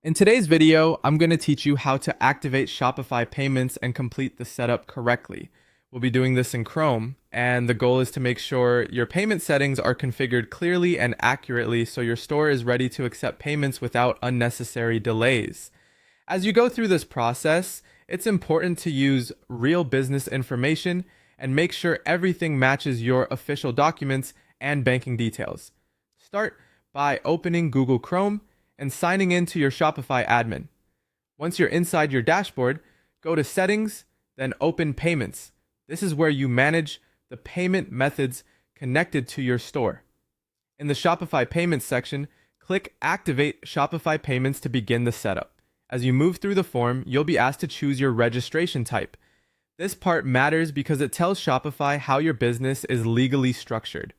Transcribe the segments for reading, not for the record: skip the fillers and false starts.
In today's video, I'm going to teach you how to activate Shopify payments and complete the setup correctly. We'll be doing this in Chrome, and the goal is to make sure your payment settings are configured clearly and accurately so your store is ready to accept payments without unnecessary delays. As you go through this process, it's important to use real business information and make sure everything matches your official documents and banking details. Start by opening Google Chrome and signing in to your Shopify admin. Once you're inside your dashboard, go to Settings, then Open Payments. This is where you manage the payment methods connected to your store. In the Shopify Payments section, click Activate Shopify Payments to begin the setup. As you move through the form, you'll be asked to choose your registration type. This part matters because it tells Shopify how your business is legally structured.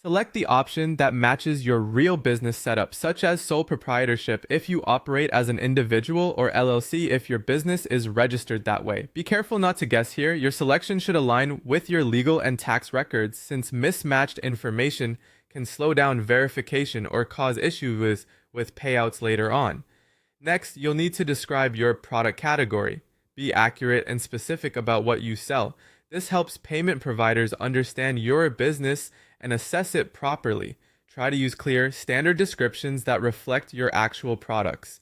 Select the option that matches your real business setup, such as sole proprietorship if you operate as an individual, or LLC if your business is registered that way. Be careful not to guess here. Your selection should align with your legal and tax records, since mismatched information can slow down verification or cause issues with payouts later on. Next, you'll need to describe your product category. Be accurate and specific about what you sell. This helps payment providers understand your business and assess it properly. Try to use clear, standard descriptions that reflect your actual products.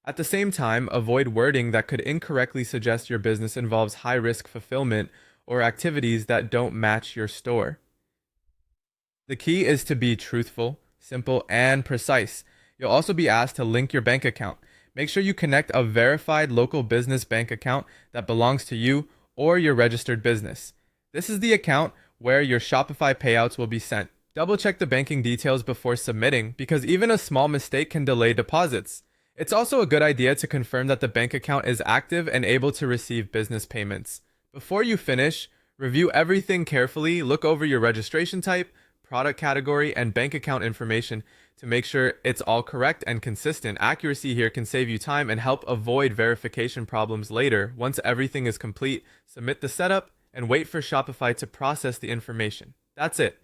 At the same time, avoid wording that could incorrectly suggest your business involves high-risk fulfillment or activities that don't match your store. The key is to be truthful, simple, and precise. You'll also be asked to link your bank account. Make sure you connect a verified local business bank account that belongs to you or your registered business. This is the account where your Shopify payouts will be sent. Double check the banking details before submitting, because even a small mistake can delay deposits. It's also a good idea to confirm that the bank account is active and able to receive business payments. Before you finish, review everything carefully. Look over your registration type, product category, and bank account information to make sure it's all correct and consistent. Accuracy here can save you time and help avoid verification problems later. Once everything is complete, submit the setup and wait for Shopify to process the information. That's it.